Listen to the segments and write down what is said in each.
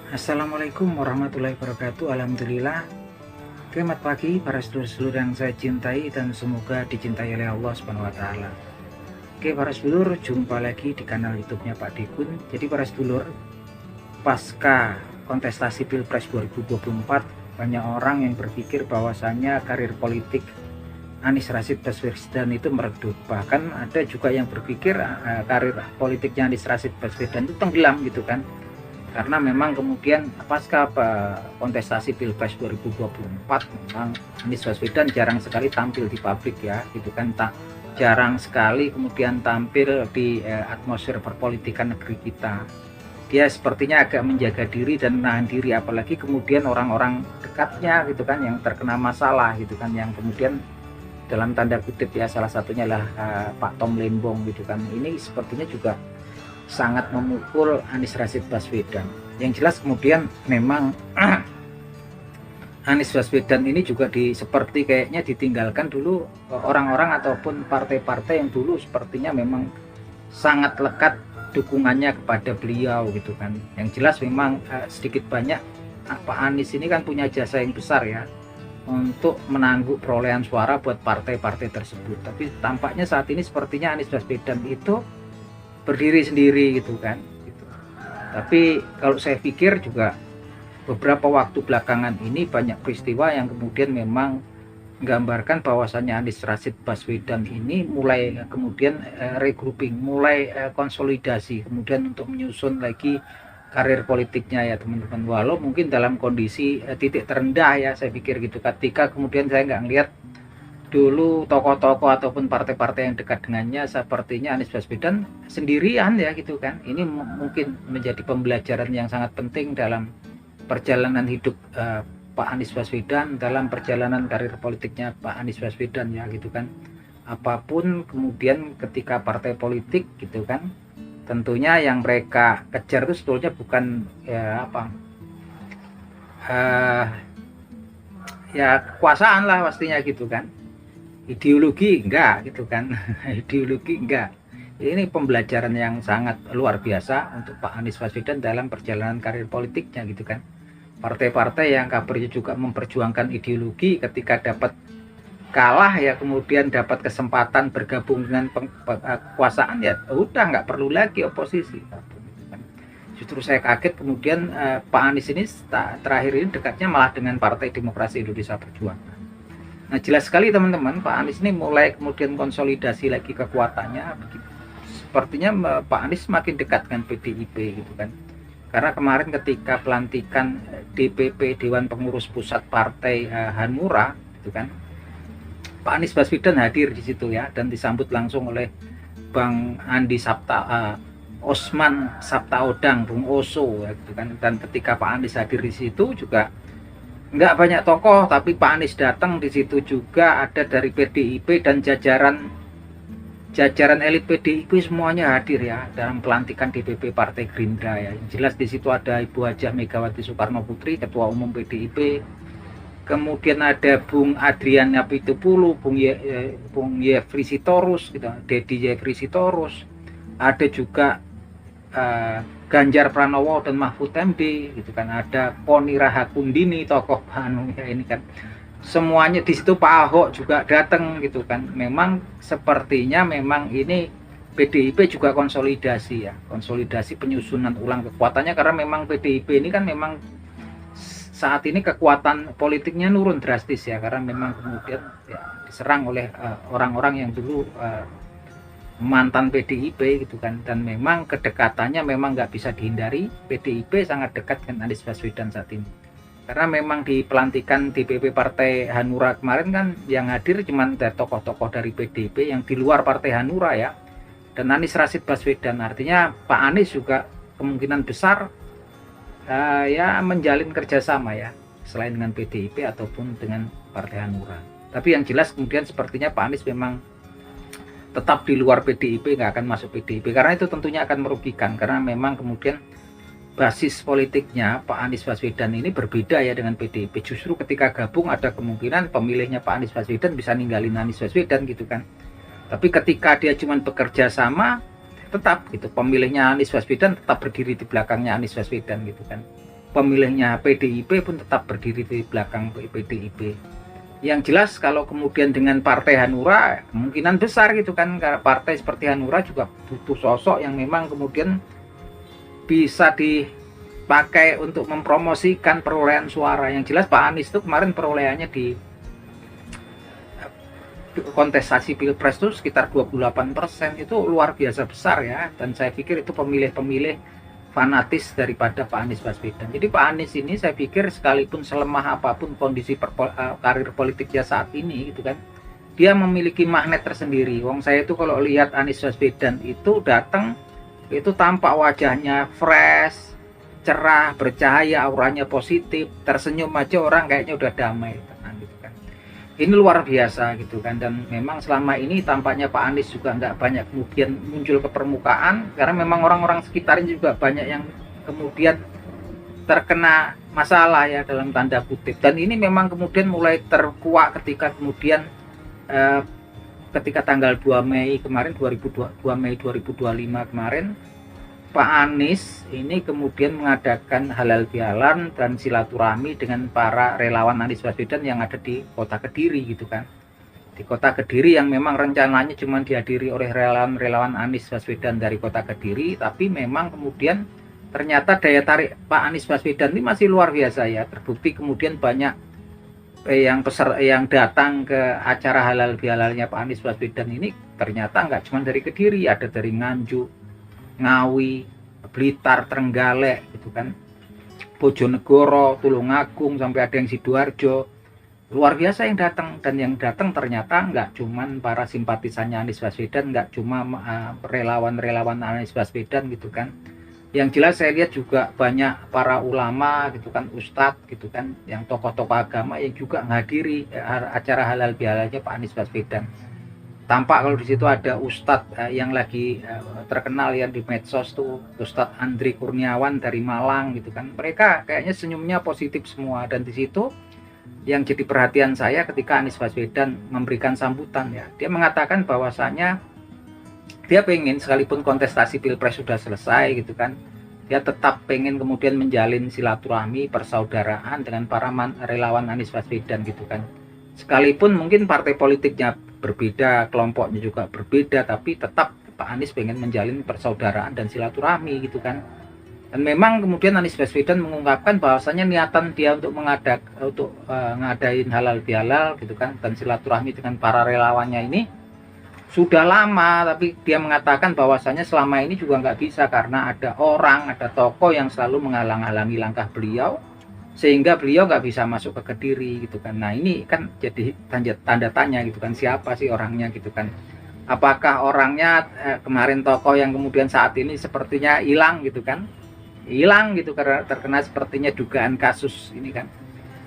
Assalamualaikum warahmatullahi wabarakatuh. Alhamdulillah. Selamat pagi para sedulur-sedulur yang saya cintai dan semoga dicintai oleh Allah Subhanahu wa taala. Oke, para sedulur, jumpa lagi di kanal YouTube-nya Pak Dikun. Jadi para sedulur, pasca kontestasi Pilpres 2024, banyak orang yang berpikir bahwasannya karir politik Anies Rashid Baswedan itu meredup. Bahkan ada juga yang berpikir karir politiknya Anies Rashid Baswedan itu tenggelam gitu kan. Karena memang kemudian pasca kontestasi Pilpres 2024 memang Anies Baswedan jarang sekali tampil di publik ya gitu kan, jarang sekali kemudian tampil di atmosfer perpolitikan negeri kita. Dia sepertinya agak menjaga diri dan menahan diri, apalagi kemudian orang-orang dekatnya gitu kan yang terkena masalah gitu kan, yang kemudian dalam tanda kutip ya salah satunya lah Pak Tom Lembong gitu kan, ini sepertinya juga sangat memukul Anies Rashid Baswedan. Yang jelas kemudian memang Anies Baswedan ini juga seperti kayaknya ditinggalkan dulu orang-orang ataupun partai-partai yang dulu sepertinya memang sangat lekat dukungannya kepada beliau gitu kan. Yang jelas memang sedikit banyak Pak Anies ini kan punya jasa yang besar ya untuk menangguk perolehan suara buat partai-partai tersebut. Tapi tampaknya saat ini sepertinya Anies Baswedan itu berdiri sendiri gitu kan gitu. Tapi kalau saya pikir juga beberapa waktu belakangan ini banyak peristiwa yang kemudian memang menggambarkan bahwasannya Anies Rashid Baswedan ini mulai kemudian regrouping, mulai konsolidasi kemudian untuk menyusun lagi karir politiknya ya teman-teman, walau mungkin dalam kondisi titik terendah ya saya pikir gitu, ketika kemudian saya nggak ngelihat dulu tokoh-tokoh ataupun partai-partai yang dekat dengannya sepertinya Anies Baswedan sendirian ya gitu kan. Ini mungkin menjadi pembelajaran yang sangat penting dalam perjalanan hidup Pak Anies Baswedan, dalam perjalanan karir politiknya Pak Anies Baswedan ya gitu kan. Apapun kemudian ketika partai politik gitu kan, tentunya yang mereka kejar itu sebetulnya bukan ya apa ya kekuasaan lah pastinya gitu kan, ideologi enggak gitu kan. Ideologi enggak. Ini pembelajaran yang sangat luar biasa untuk Pak Anies Baswedan dalam perjalanan karir politiknya gitu kan. Partai-partai yang kabarnya juga memperjuangkan ideologi, ketika dapat kalah ya kemudian dapat kesempatan bergabung dengan kekuasaan ya udah nggak perlu lagi oposisi. Justru saya kaget kemudian Pak Anies ini terakhir ini dekatnya malah dengan Partai Demokrasi Indonesia Perjuangan. Nah jelas sekali teman-teman, Pak Anies ini mulai kemudian konsolidasi lagi kekuatannya. Sepertinya Pak Anies semakin dekat dengan PDIP gitu kan. Karena kemarin ketika pelantikan DPP Dewan Pengurus Pusat Partai Hanura gitu kan, Pak Anies Baswedan hadir di situ ya, dan disambut langsung oleh Bang Andi Osman Sabtaodang, Bung Oso ya, gitu kan. Dan ketika Pak Anies hadir di situ juga nggak banyak tokoh, tapi Pak Anies datang di situ juga ada dari PDIP dan jajaran elit PDIP semuanya hadir ya dalam pelantikan DPP Partai Gerindra ya. Yang jelas di situ ada Ibu Hajah Megawati Soekarno Putri, Ketua Umum PDIP. Kemudian ada Bung Adrian Napitupulu, Bung Yefri Sitorus gitu, Dedi Yefri Sitorus. Ada juga Ganjar Pranowo dan Mahfud MD gitu kan, ada Poni Rahakundini, tokoh Panu ya ini kan, semuanya di situ. Pak Ahok juga datang gitu kan. Memang sepertinya memang ini PDIP juga konsolidasi ya, konsolidasi penyusunan ulang kekuatannya, karena memang PDIP ini kan memang saat ini kekuatan politiknya nurun drastis ya, karena memang kemudian ya, diserang oleh orang-orang yang dulu mantan PDIP gitu kan, dan memang kedekatannya memang nggak bisa dihindari. PDIP sangat dekat dengan Anies Baswedan saat ini, karena memang di pelantikan DPP Partai Hanura kemarin kan yang hadir cuma tokoh-tokoh dari PDIP yang di luar Partai Hanura ya, dan Anies Rashid Baswedan. Artinya Pak Anies juga kemungkinan besar ya menjalin kerjasama ya, selain dengan PDIP ataupun dengan Partai Hanura. Tapi yang jelas kemudian sepertinya Pak Anies memang tetap di luar PDIP, nggak akan masuk PDIP, karena itu tentunya akan merugikan, karena memang kemudian basis politiknya Pak Anies Baswedan ini berbeda ya dengan PDIP. Justru ketika gabung ada kemungkinan pemilihnya Pak Anies Baswedan bisa ninggalin Anies Baswedan gitu kan. Tapi ketika dia cuma bekerja sama, tetap gitu pemilihnya Anies Baswedan tetap berdiri di belakangnya Anies Baswedan gitu kan. pemilihnya PDIP pun tetap berdiri di belakang PDIP. Yang jelas kalau kemudian dengan partai Hanura kemungkinan besar gitu kan, karena partai seperti Hanura juga butuh sosok yang memang kemudian bisa dipakai untuk mempromosikan perolehan suara. Yang jelas Pak Anies itu kemarin perolehannya di kontestasi Pilpres itu sekitar 28%, itu luar biasa besar ya, dan saya pikir itu pemilih-pemilih fanatis daripada Pak Anies Baswedan. Jadi Pak Anies ini saya pikir sekalipun selemah apapun kondisi karir politiknya saat ini gitu kan, dia memiliki magnet tersendiri. Wong saya itu kalau lihat Anies Baswedan itu datang itu tampak wajahnya fresh, cerah, bercahaya, auranya positif, tersenyum aja orang kayaknya udah damai, tenang gitu kan. Ini luar biasa gitu kan, dan memang selama ini tampaknya Pak Anies juga nggak banyak kemudian muncul ke permukaan, karena memang orang-orang sekitarnya juga banyak yang kemudian terkena masalah ya dalam tanda kutip, dan ini memang kemudian mulai terkuak ketika kemudian ketika tanggal 2 Mei kemarin 2 Mei 2025 kemarin Pak Anies ini kemudian mengadakan halal bihalal dan silaturahmi dengan para relawan Anies Baswedan yang ada di kota Kediri gitu kan. Di kota Kediri yang memang rencananya cuma dihadiri oleh relawan Anies Baswedan dari kota Kediri, tapi memang kemudian ternyata daya tarik Pak Anies Baswedan ini masih luar biasa ya. Terbukti kemudian banyak yang datang ke acara halal bihalalnya Pak Anies Baswedan ini ternyata nggak cuma dari Kediri, ada dari Nganjuk, Ngawi, Blitar, Trenggalek gitu kan, Bojonegoro, Tulungagung, sampai ada yang Sidoarjo. Luar biasa yang datang, dan yang datang ternyata nggak cuman para simpatisannya Anies Baswedan, nggak cuma relawan-relawan Anies Baswedan gitu kan. Yang jelas saya lihat juga banyak para ulama gitu kan, ustadz gitu kan, yang tokoh-tokoh agama yang juga menghadiri acara halal bihalalnya Pak Anies Baswedan. Tampak kalau di situ ada ustadz yang lagi terkenal ya di medsos tuh, Ustadz Andri Kurniawan dari Malang gitu kan. Mereka kayaknya senyumnya positif semua, dan di situ yang jadi perhatian saya ketika Anies Baswedan memberikan sambutan ya, dia mengatakan bahwasanya dia pengen sekalipun kontestasi Pilpres sudah selesai gitu kan, dia tetap pengen kemudian menjalin silaturahmi persaudaraan dengan para relawan Anies Baswedan gitu kan. Sekalipun mungkin partai politiknya berbeda, kelompoknya juga berbeda, tapi tetap Pak Anies pengen menjalin persaudaraan dan silaturahmi gitu kan. Dan memang kemudian Anies Baswedan mengungkapkan bahwasanya niatan dia untuk ngadain halal bihalal gitu kan, dan silaturahmi dengan para relawannya ini sudah lama, tapi dia mengatakan bahwasanya selama ini juga nggak bisa karena ada orang, ada tokoh yang selalu menghalang-halangi langkah beliau, sehingga beliau nggak bisa masuk ke Kediri gitu kan. Nah ini kan jadi tanda tanya gitu kan, siapa sih orangnya gitu kan. Apakah orangnya kemarin tokoh yang kemudian saat ini sepertinya hilang gitu kan, hilang gitu karena terkena sepertinya dugaan kasus ini kan.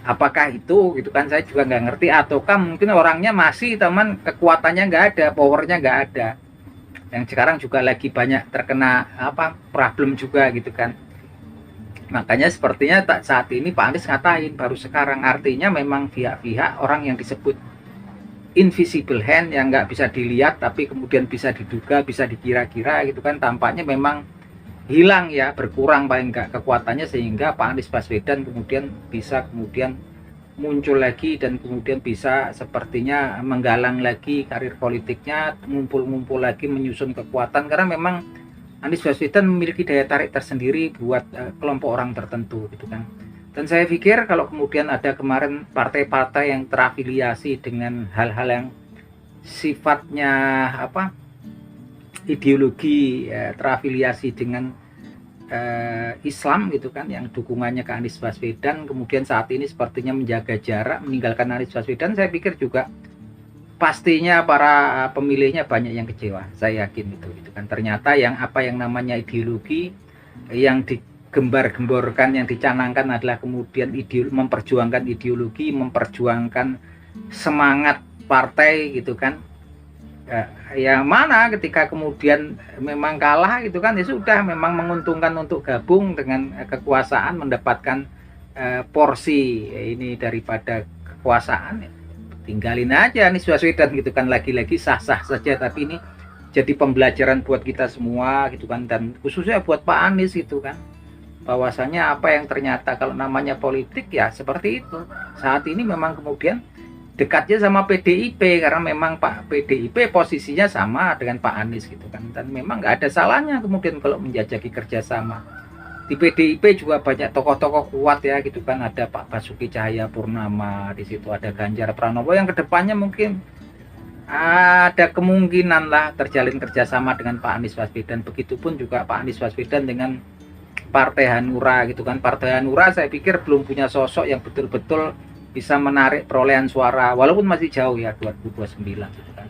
Apakah itu gitu kan, saya juga nggak ngerti. Ataukah mungkin orangnya masih, teman, kekuatannya nggak ada, powernya nggak ada, yang sekarang juga lagi banyak terkena problem juga gitu kan. Makanya sepertinya saat ini Pak Anies ngatain baru sekarang, artinya memang pihak-pihak orang yang disebut invisible hand yang nggak bisa dilihat tapi kemudian bisa diduga, bisa dikira-kira gitu kan, tampaknya memang hilang ya, berkurang paling nggak kekuatannya, sehingga Pak Anies Baswedan kemudian bisa muncul lagi dan kemudian bisa sepertinya menggalang lagi karir politiknya, ngumpul-ngumpul lagi, menyusun kekuatan, karena memang Anies Baswedan memiliki daya tarik tersendiri buat kelompok orang tertentu gitu kan. Dan saya pikir kalau kemudian ada kemarin partai-partai yang terafiliasi dengan hal-hal yang sifatnya ideologi, terafiliasi dengan Islam gitu kan, yang dukungannya ke Anies Baswedan, kemudian saat ini sepertinya menjaga jarak, meninggalkan Anies Baswedan, saya pikir juga pastinya para pemilihnya banyak yang kecewa, saya yakin itu gitu kan. Ternyata yang namanya ideologi yang digembar-gemborkan, yang dicanangkan adalah kemudian memperjuangkan ideologi, memperjuangkan semangat partai gitu kan. Yang mana ketika kemudian memang kalah gitu kan, ya sudah, memang menguntungkan untuk gabung dengan kekuasaan, mendapatkan porsi ini daripada kekuasaan, tinggalin aja Anies Baswedan gitu kan. Lagi-lagi sah-sah saja, tapi ini jadi pembelajaran buat kita semua gitu kan, dan khususnya buat Pak Anies gitu kan. bahwasanya apa yang ternyata kalau namanya politik ya seperti itu. Saat ini memang kemudian dekatnya sama PDIP karena memang Pak PDIP posisinya sama dengan Pak Anies gitu kan, dan memang nggak ada salahnya kemudian kalau menjajaki kerjasama. Di PDIP juga banyak tokoh-tokoh kuat ya gitu kan, ada Pak Basuki Cahayapurnama, di situ ada Ganjar Pranowo yang kedepannya mungkin ada kemungkinan lah terjalin kerjasama dengan Pak Anies Baswedan. Begitupun juga Pak Anies Baswedan dengan Partai Hanura gitu kan. Partai Hanura saya pikir belum punya sosok yang betul-betul bisa menarik perolehan suara walaupun masih jauh ya 2029 gitu kan.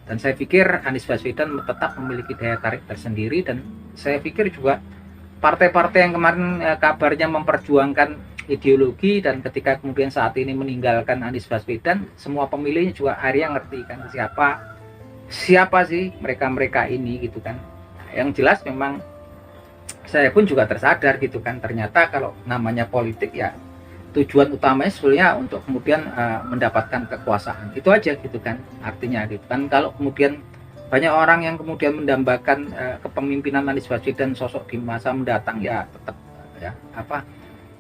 Dan saya pikir Anies Baswedan tetap memiliki daya tarik tersendiri, dan saya pikir juga partai-partai yang kemarin kabarnya memperjuangkan ideologi dan ketika kemudian saat ini meninggalkan Anies Baswedan, semua pemilihnya juga akhirnya ngerti kan siapa sih mereka ini gitu kan. Yang jelas memang saya pun juga tersadar gitu kan, ternyata kalau namanya politik ya tujuan utamanya sebenarnya untuk kemudian mendapatkan kekuasaan, itu aja gitu kan artinya gitu kan. Kalau kemudian banyak orang yang kemudian mendambakan kepemimpinan Anies Baswedan sosok di masa mendatang, ya tetap ya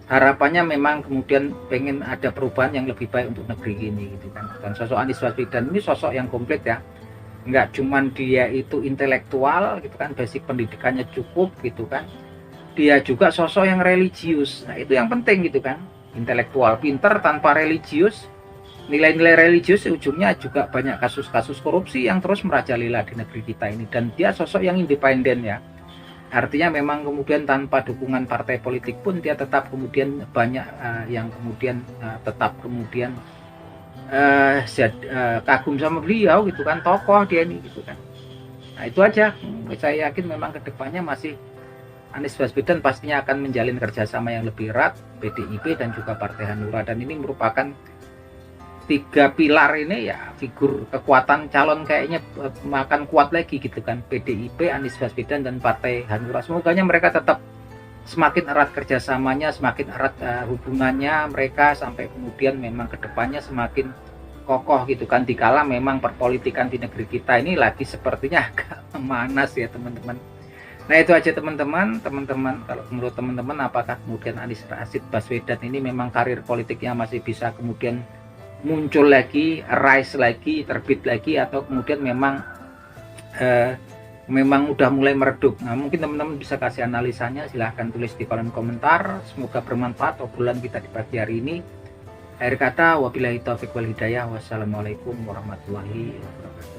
harapannya memang kemudian pengen ada perubahan yang lebih baik untuk negeri ini gitu kan. Dan sosok Anies Baswedan ini sosok yang komplit ya, nggak cuman dia itu intelektual gitu kan, basic pendidikannya cukup gitu kan, dia juga sosok yang religius. Nah itu yang penting gitu kan, intelektual pinter tanpa religius, nilai-nilai religius, ujungnya juga banyak kasus-kasus korupsi yang terus merajalela di negeri kita ini. Dan dia sosok yang independen ya, artinya memang kemudian tanpa dukungan partai politik pun dia tetap kemudian banyak yang kemudian tetap kemudian kagum sama beliau gitu kan, tokoh dia ini gitu kan. Nah itu aja, saya yakin memang kedepannya masih Anies Baswedan pastinya akan menjalin kerjasama yang lebih erat PDIP dan juga Partai Hanura, dan ini merupakan tiga pilar ini ya, figur kekuatan calon kayaknya akan kuat lagi gitu kan, PDIP, Anies Baswedan dan Partai Hanura. Semoganya mereka tetap semakin erat kerjasamanya, semakin erat hubungannya mereka sampai kemudian memang kedepannya semakin kokoh gitu kan, dikala memang perpolitikan di negeri kita ini lagi sepertinya agak memanas ya teman-teman. Nah itu aja teman-teman. Kalau menurut teman-teman, apakah kemudian Anies Rashid Baswedan ini memang karir politiknya masih bisa kemudian muncul lagi, rise lagi, terbit lagi, atau kemudian memang udah mulai meredup? Nah mungkin teman-teman bisa kasih analisanya, silahkan tulis di kolom komentar. Semoga bermanfaat obrolan kita di pagi hari ini. Akhir kata, wabillahi taufiq wal hidayah. Wassalamualaikum warahmatullahi wabarakatuh.